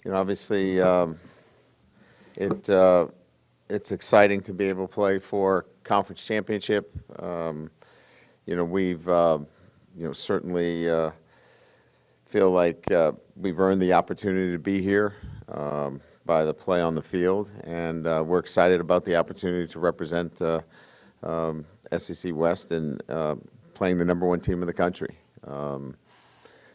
Obviously, it's exciting to be able to play for conference championship. We've certainly feel like we've earned the opportunity to be here by the play on the field, and we're excited about the opportunity to represent SEC West and playing the number one team in the country.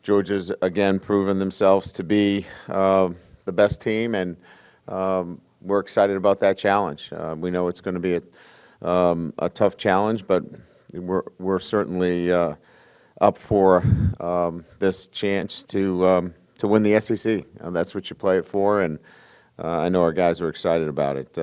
Georgia's again proven themselves to be the best team, and we're excited about that challenge. We know it's going to be a tough challenge, but we're certainly up for this chance to win the SEC. That's what you play it for, and I know our guys are excited about it.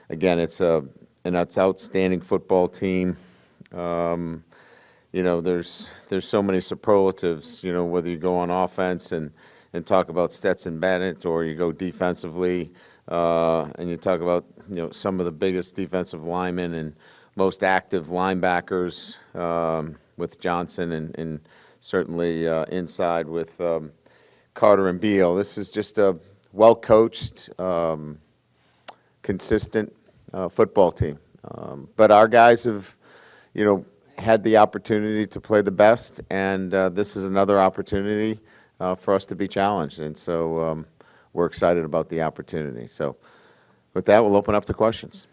Again, it's an outstanding football team. There's so many superlatives. Whether you go on offense and talk about Stetson Bennett, or you go defensively and you talk about some of the biggest defensive linemen and most active linebackers with Johnson and certainly inside with Carter and Beal. This is just a well-coached, consistent football team. But our guys have, had the opportunity to play the best, and this is another opportunity for us to be challenged. And so we're excited about the opportunity. So with that, we'll open up to questions.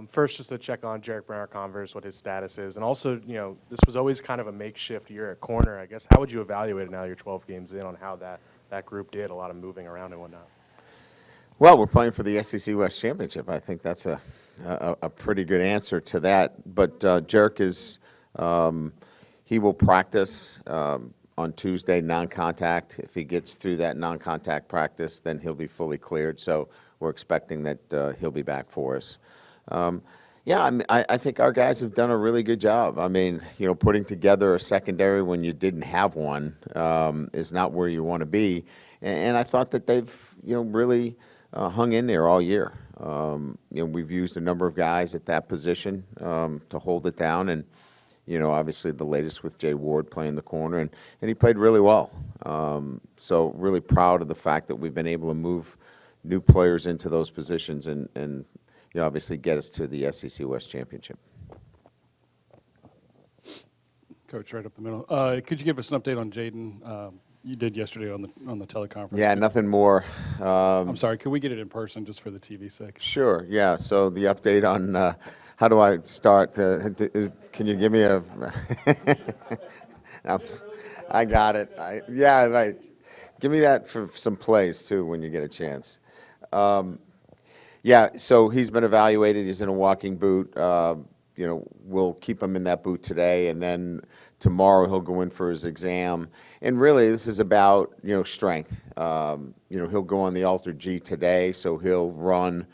First, just to check on Jarek Brenner Converse, what his status is. And also, this was always kind of a makeshift year at corner. I guess, how would you evaluate it now you're 12 games in on how that group did, a lot of moving around and whatnot? Well, we're playing for the SEC West Championship. I think that's a pretty good answer to that. But Jarek is, he will practice on Tuesday, non-contact. If he gets through that non-contact practice, then he'll be fully cleared. So we're expecting that he'll be back for us. I think our guys have done a really good job. I mean, putting together a secondary when you didn't have one is not where you want to be. And I thought that they've, really hung in there all year. We've used a number of guys at that position to hold it down. And, obviously the latest with Jay Ward playing the corner. And he played really well. So really proud of the fact that we've been able to move new players into those positions and obviously get us to the SEC West Championship. Coach, right up the middle. Could you give us an update on Jayden? You did yesterday on the teleconference. Yeah, nothing more. I'm sorry, could we get it in person just for the TV sake? Sure, yeah. So the update on how do I start? Can you give me a I got it. Right. Give me that for some plays, too, when you get a chance. So he's been evaluated. He's in a walking boot. We'll keep him in that boot today, and then tomorrow he'll go in for his exam. And really, this is about, strength. He'll go on the Alter G today, so he'll run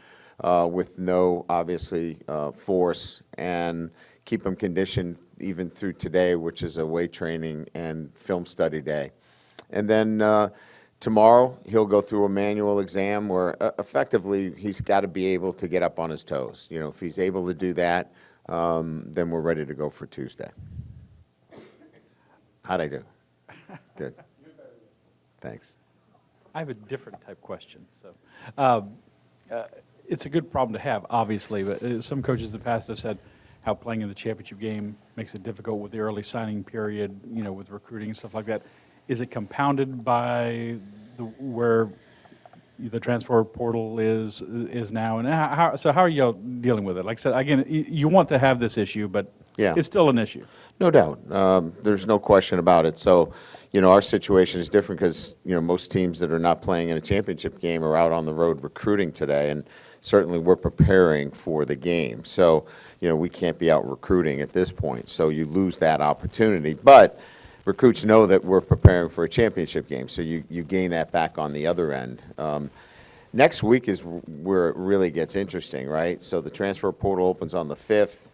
with no, obviously, force, and keep him conditioned even through today, which is a weight training and film study day. And then tomorrow, he'll go through a manual exam where effectively he's got to be able to get up on his toes. If he's able to do that, then we're ready to go for Tuesday. How'd I do? Good. Thanks. I have a different type question. So, it's a good problem to have, obviously, but some coaches in the past have said how playing in the championship game makes it difficult with the early signing period, with recruiting and stuff like that. Is it compounded by where the transfer portal is now? And how are you dealing with it? Like I said, again, you want to have this issue, but it's still an issue. No doubt. There's no question about it. So, our situation is different because, most teams that are not playing in a championship game are out on the road recruiting today, and certainly we're preparing for the game. So, we can't be out recruiting at this point. So you lose that opportunity. But recruits know that we're preparing for a championship game, so you gain that back on the other end. Next week is where it really gets interesting, right? So the transfer portal opens on the 5th.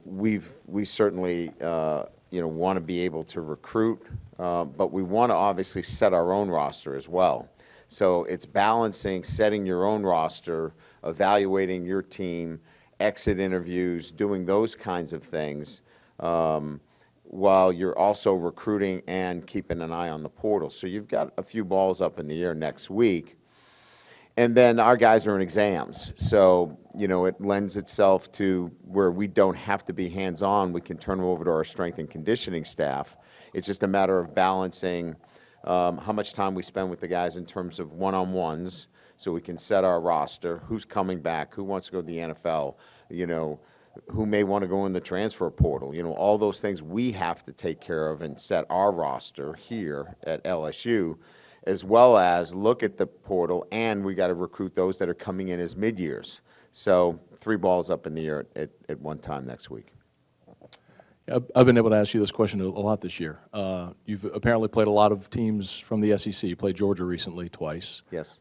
We certainly want to be able to recruit, but we want to obviously set our own roster as well. So it's balancing, setting your own roster, evaluating your team, exit interviews, doing those kinds of things, while you're also recruiting and keeping an eye on the portal. So you've got a few balls up in the air next week. And then our guys are in exams. So, it lends itself to where we don't have to be hands-on. We can turn them over to our strength and conditioning staff. It's just a matter of balancing how much time we spend with the guys in terms of one-on-ones so we can set our roster, who's coming back, who wants to go to the NFL, who may want to go in the transfer portal. All those things we have to take care of and set our roster here at LSU, as well as look at the portal, and we got to recruit those that are coming in as mid-years. So 3 balls up in the air at one time next week. I've been able to ask you this question a lot this year. You've apparently played a lot of teams from the SEC. You played Georgia recently twice. Yes.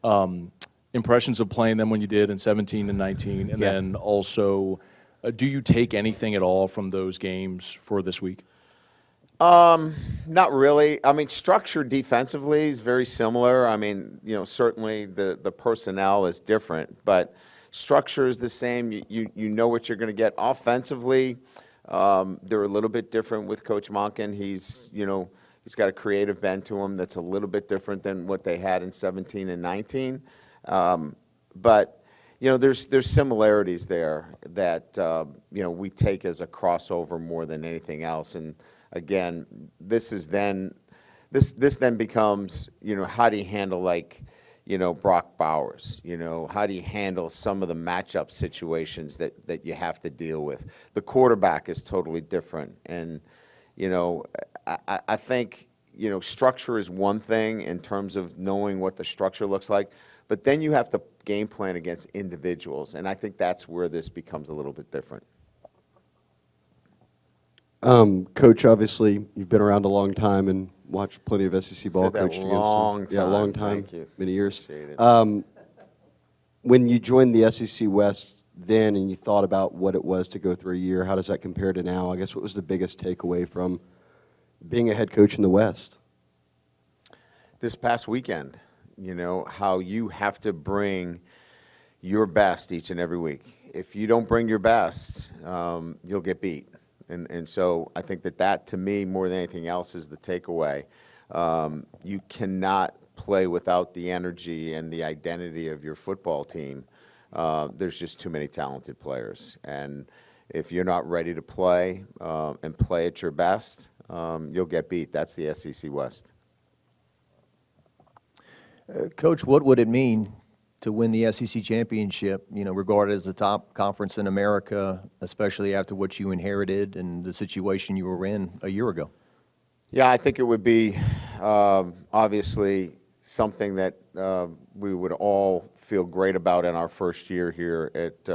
Impressions of playing them when you did in 17 and 19, and Yeah. then also, do you take anything at all from those games for this week? Not really. I mean, structure defensively is very similar. I mean, certainly the personnel is different, but structure is the same. You know what you're going to get. Offensively, they're a little bit different with Coach Monken. He's got a creative bent to him that's a little bit different than what they had in 17 and 19. But there's similarities there that we take as a crossover more than anything else. And again, this then becomes, how do you handle Brock Bowers? How do you handle some of the matchup situations that you have to deal with? The quarterback is totally different. And, I think, structure is one thing in terms of knowing what the structure looks like, but then you have to game plan against individuals. And I think that's where this becomes a little bit different. Coach, obviously, you've been around a long time and watched plenty of SEC ball. Said that Coached against long some, yeah, long time. time. Thank you. Many years. Appreciate it. When you joined the SEC West then, and you thought about what it was to go through a year, how does that compare to now? I guess what was the biggest takeaway from being a head coach in the West? This past weekend, how you have to bring your best each and every week. If you don't bring your best, you'll get beat. And so I think that to me, more than anything else, is the takeaway. You cannot play without the energy and the identity of your football team. There's just too many talented players. And if you're not ready to play and play at your best, you'll get beat. That's the SEC West. Coach, what would it mean to win the SEC championship, regarded as the top conference in America, especially after what you inherited and the situation you were in a year ago? Yeah, I think it would be obviously something that we would all feel great about in our first year here at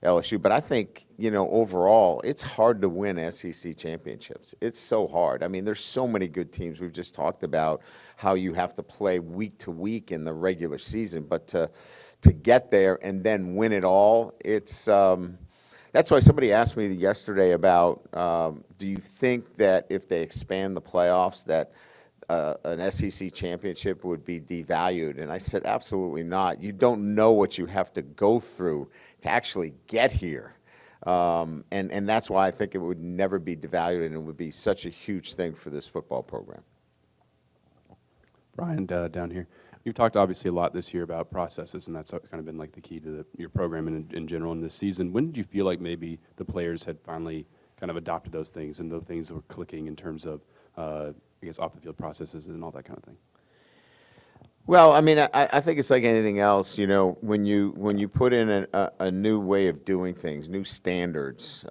LSU. But I think, overall, it's hard to win SEC championships. It's so hard. I mean, there's so many good teams. We've just talked about how you have to play week to week in the regular season. But to get there and then win it all, it's that's why somebody asked me yesterday about, do you think that if they expand the playoffs that an SEC championship would be devalued? And I said, absolutely not. You don't know what you have to go through to actually get here. And that's why I think it would never be devalued, and it would be such a huge thing for this football program. Brian, down here. You've talked obviously a lot this year about processes, and that's kind of been like the key to your program in general in this season. When did you feel like maybe the players had finally kind of adopted those things and the things were clicking in terms of, I guess, off-the-field processes and all that kind of thing? Well, I mean, I think it's like anything else. When you put in a new way of doing things, new standards,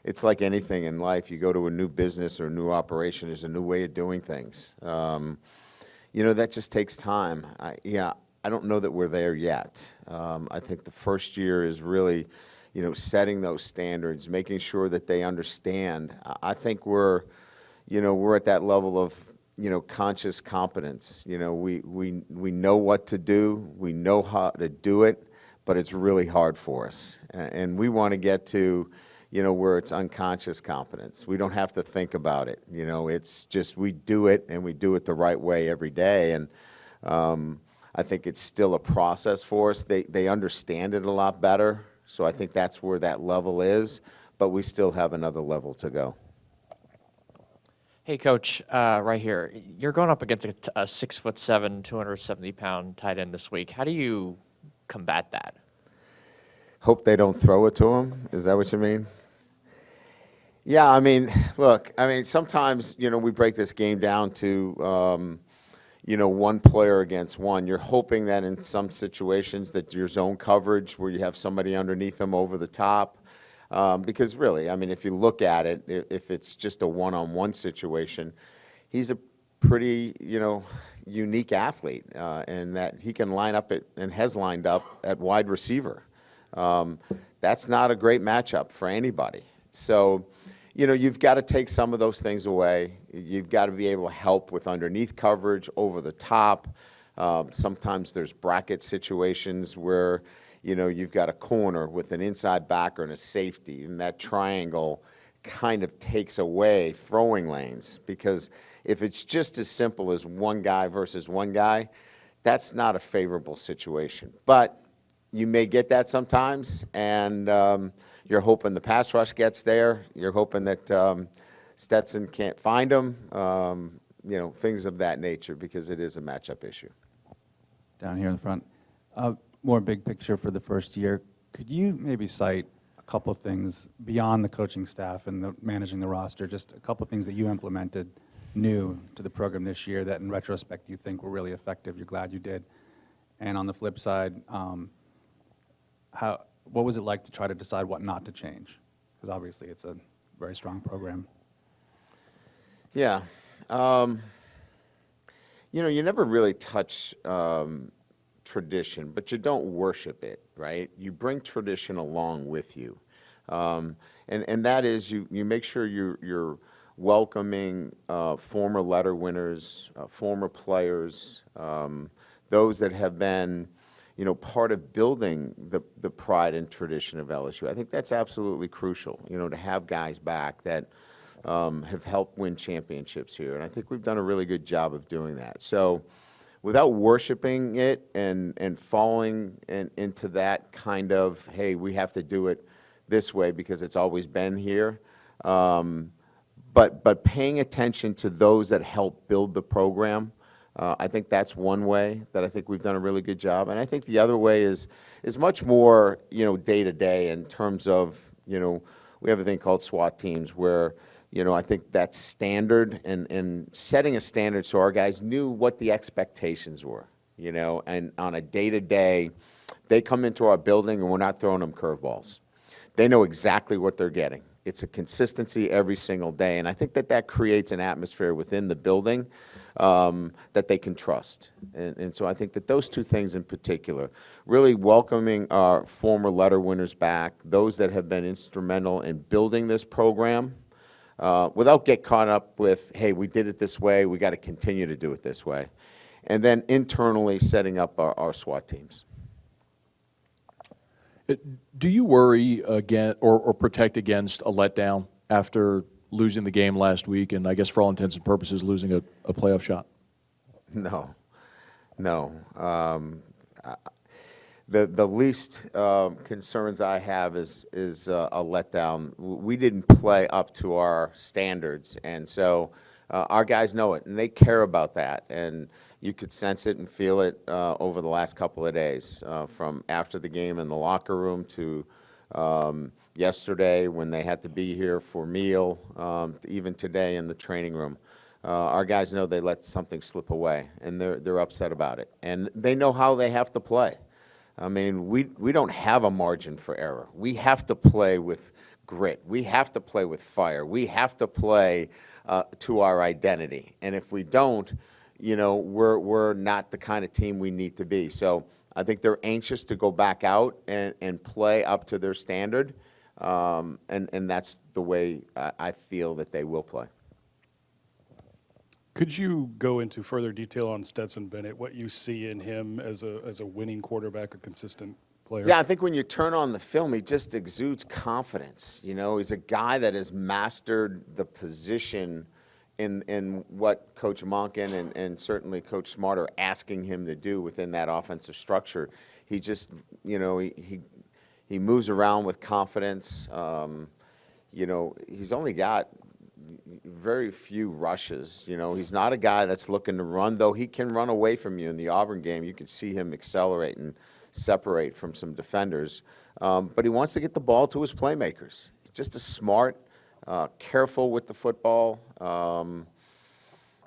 it's like anything in life. You go to a new business or a new operation, there's a new way of doing things. That just takes time. I don't know that we're there yet. I think the first year is really, setting those standards, making sure that they understand. I think we're at that level of, conscious competence. We know what to do. We know how to do it, but it's really hard for us. And we want to get to, where it's unconscious competence. We don't have to think about it. It's just we do it, and we do it the right way every day. And I think it's still a process for us. They understand it a lot better, so I think that's where that level is, but we still have another level to go. Hey, Coach, right here. You're going up against a 6'7", 270-pound tight end this week. How do you combat that? Hope they don't throw it to him. Is that what you mean? Yeah, I mean, look, sometimes, we break this game down to, one player against one. You're hoping that in some situations that your zone coverage where you have somebody underneath them over the top. Because really, if you look at it, if it's just a one-on-one situation, he's a pretty, unique athlete, and that he can line up and has lined up at wide receiver. That's not a great matchup for anybody. So, you've got to take some of those things away. You've got to be able to help with underneath coverage, over the top. Sometimes there's bracket situations where, you've got a corner with an inside backer and a safety, and that triangle kind of takes away throwing lanes, because if it's just as simple as one guy versus one guy, that's not a favorable situation. But you may get that sometimes, and you're hoping the pass rush gets there. You're hoping that Stetson can't find him, things of that nature, because it is a matchup issue. Down here in the front. More big picture for the first year. Could you maybe cite a couple of things beyond the coaching staff and managing the roster, just a couple of things that you implemented new to the program this year that in retrospect you think were really effective, you're glad you did? And on the flip side, what was it like to try to decide what not to change? Because obviously it's a very strong program. Yeah. You never really touch tradition, but you don't worship it, right? You bring tradition along with you. And that is you make sure you're welcoming former letter winners, former players, those that have been, part of building the pride and tradition of LSU. I think that's absolutely crucial, to have guys back that have helped win championships here. And I think we've done a really good job of doing that. So without worshiping it and falling into that kind of, hey, we have to do it this way because it's always been here, but paying attention to those that help build the program, I think that's one way that I think we've done a really good job. And I think the other way is much more, day to day in terms of, we have a thing called SWAT teams where, I think that's standard and setting a standard so our guys knew what the expectations were, and on a day-to-day, they come into our building and we're not throwing them curveballs. They know exactly what they're getting. It's a consistency every single day, and I think that creates an atmosphere within the building that they can trust. And so I think that those two things in particular, really welcoming our former letter winners back, those that have been instrumental in building this program, without get caught up with, hey, we did it this way, we got to continue to do it this way. And then internally setting up our SWAT teams. Do you worry again or protect against a letdown after losing the game last week and I guess for all intents and purposes losing a playoff shot? No. The least concerns I have is a letdown. We didn't play up to our standards, and so our guys know it, and they care about that. And you could sense it and feel it over the last couple of days, from after the game in the locker room to yesterday when they had to be here for meal, even today in the training room. Our guys know they let something slip away, and they're upset about it. And they know how they have to play. We don't have a margin for error. We have to play with grit. We have to play with fire. We have to play to our identity. And if we don't, we're not the kind of team we need to be. So I think they're anxious to go back out and play up to their standard, and that's the way I feel that they will play. Could you go into further detail on Stetson Bennett, what you see in him as a winning quarterback, a consistent player? Yeah, I think when you turn on the film, he just exudes confidence. He's a guy that has mastered the position in what Coach Monken and certainly Coach Smart are asking him to do within that offensive structure. He just, he moves around with confidence. He's only got very few rushes. He's not a guy that's looking to run, though he can run away from you. In the Auburn game, you could see him accelerate and separate from some defenders. But he wants to get the ball to his playmakers. He's just a smart, careful with the football.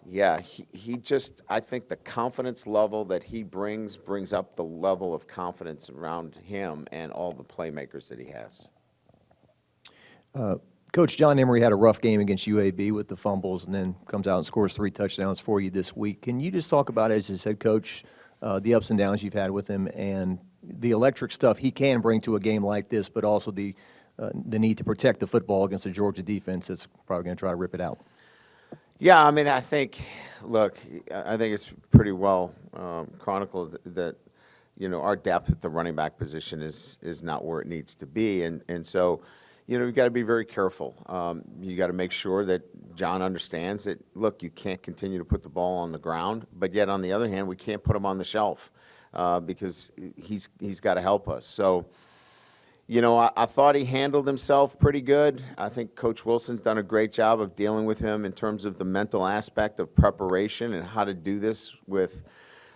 He just, I think the confidence level that he brings up the level of confidence around him and all the playmakers that he has. Coach John Emery had a rough game against UAB with the fumbles and then comes out and scores 3 touchdowns for you this week. Can you just talk about, as his head coach, the ups and downs you've had with him and the electric stuff he can bring to a game like this, but also the need to protect the football against the Georgia defense that's probably going to try to rip it out? Yeah, I mean, I think it's pretty well chronicled that, our depth at the running back position is not where it needs to be. And so, you've got to be very careful. You got to make sure that John understands that, look, you can't continue to put the ball on the ground, but yet on the other hand, we can't put him on the shelf because he's got to help us. So, I thought he handled himself pretty good. I think Coach Wilson's done a great job of dealing with him in terms of the mental aspect of preparation and how to do this with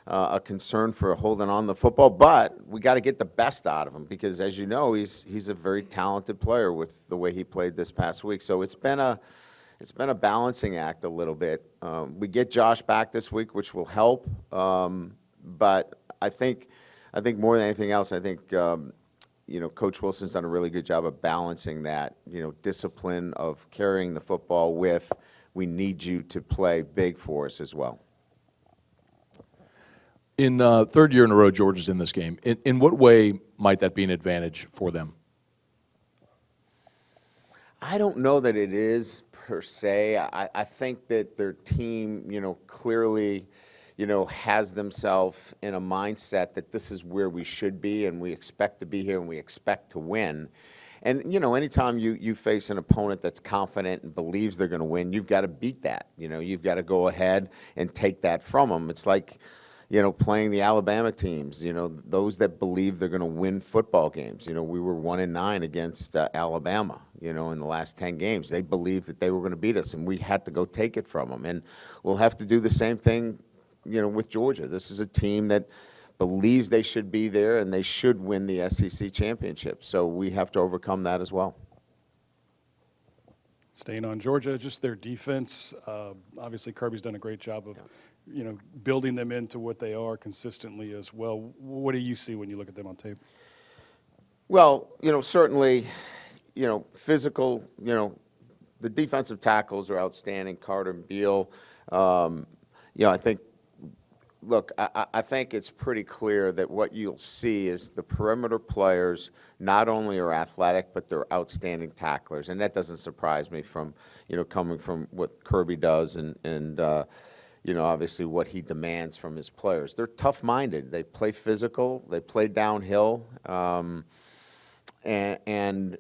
a concern for holding on the football. But we got to get the best out of him because, as you know, he's a very talented player with the way he played this past week. So it's been a balancing act a little bit. We get Josh back this week, which will help. But I think more than anything else, I think Coach Wilson's done a really good job of balancing that, discipline of carrying the football with, we need you to play big for us as well. In third year in a row, Georgia's in this game. In what way might that be an advantage for them? I don't know that it is per se. I think that their team, clearly, has themselves in a mindset that this is where we should be and we expect to be here and we expect to win. And, anytime you face an opponent that's confident and believes they're going to win, you've got to beat that. You've got to go ahead and take that from them. It's like, playing the Alabama teams, those that believe they're going to win football games. We were 1-9 against Alabama, in the last 10 games. They believed that they were going to beat us, and we had to go take it from them. And we'll have to do the same thing, with Georgia. This is a team that believes they should be there, and they should win the SEC championship. So we have to overcome that as well. Staying on Georgia, just their defense. Obviously, Kirby's done a great job of, building them into what they are consistently as well. What do you see when you look at them on tape? Well, certainly, physical, the defensive tackles are outstanding, Carter and Beal. I think, look, I think it's pretty clear that what you'll see is the perimeter players not only are athletic, but they're outstanding tacklers. And that doesn't surprise me from, coming from what Kirby does and obviously what he demands from his players. They're tough-minded. They play physical. They play downhill. And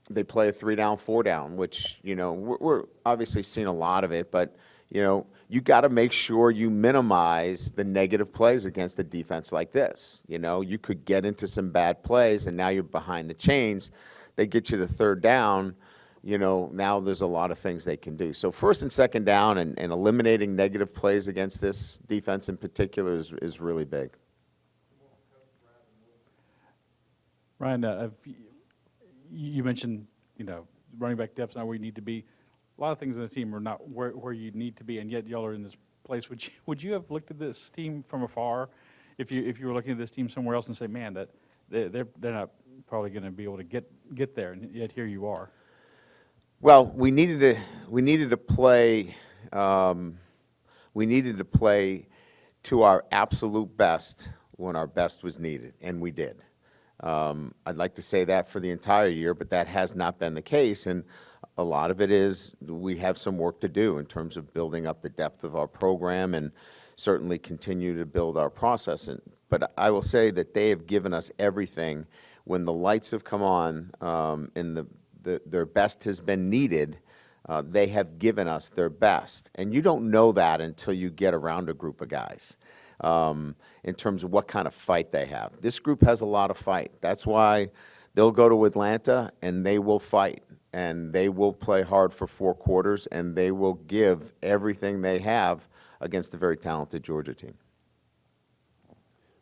they play a 3-down, 4-down, which, we're obviously seeing a lot of it. But, you got to make sure you minimize the negative plays against a defense like this. You could get into some bad plays, and now you're behind the chains. They get you the 3rd down. Now there's a lot of things they can do. So 1st and 2nd down and eliminating negative plays against this defense in particular is really big. Ryan, you mentioned, running back depth's not where you need to be. A lot of things in the team are not where you need to be, and yet y'all are in this place. Would you have looked at this team from afar if you were looking at this team somewhere else and say, man, that they're not probably going to be able to get there, and yet here you are? Well, we needed to play to our absolute best when our best was needed, and we did. I'd like to say that for the entire year, but that has not been the case, and a lot of it is we have some work to do in terms of building up the depth of our program and certainly continue to build our process. But I will say that they have given us everything when the lights have come on and their best has been needed. they have given us their best. And you don't know that until you get around a group of guys in terms of what kind of fight they have. This group has a lot of fight. That's why they'll go to Atlanta and they will fight. And they will play hard for 4 quarters, and they will give everything they have against a very talented Georgia team.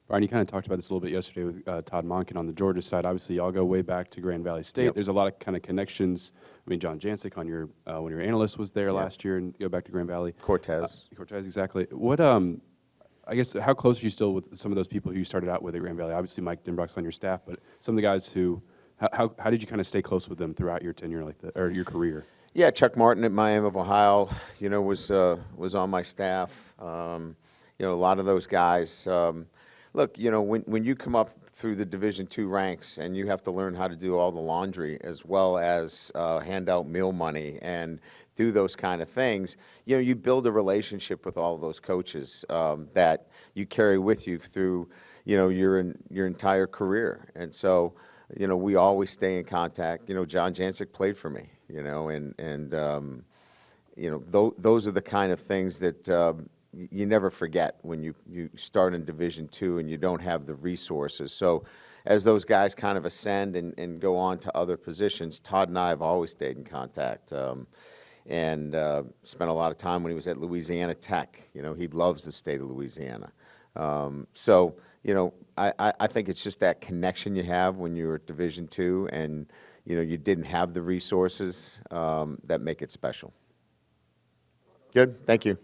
Brian, you kind of talked about this a little bit yesterday with Todd Monken on the Georgia side. Obviously, y'all go way back to Grand Valley State. Yep. There's a lot of kind of connections. I mean, John Jancic on your when your analyst was there last year, and go back to Grand Valley. Cortez. Cortez, exactly. What I guess how close are you still with some of those people who you started out with at Grand Valley? Obviously, Mike Denbrock's on your staff, but some of the guys who how did you kind of stay close with them throughout your tenure like that, or your career? Yeah, Chuck Martin at Miami of Ohio, was on my staff. A lot of those guys. Look, when you come up through the Division II ranks and you have to learn how to do all the laundry as well as hand out meal money and do those kind of things, you build a relationship with all of those coaches that you carry with you through, your entire career. And so, we always stay in contact. John Jancic played for me, those are the kind of things that you never forget when you start in Division II and you don't have the resources. So as those guys kind of ascend and go on to other positions, Todd and I have always stayed in contact and spent a lot of time when he was at Louisiana Tech. He loves the state of Louisiana. I think it's just that connection you have when you're at Division II and, you didn't have the resources that make it special. Good, thank you.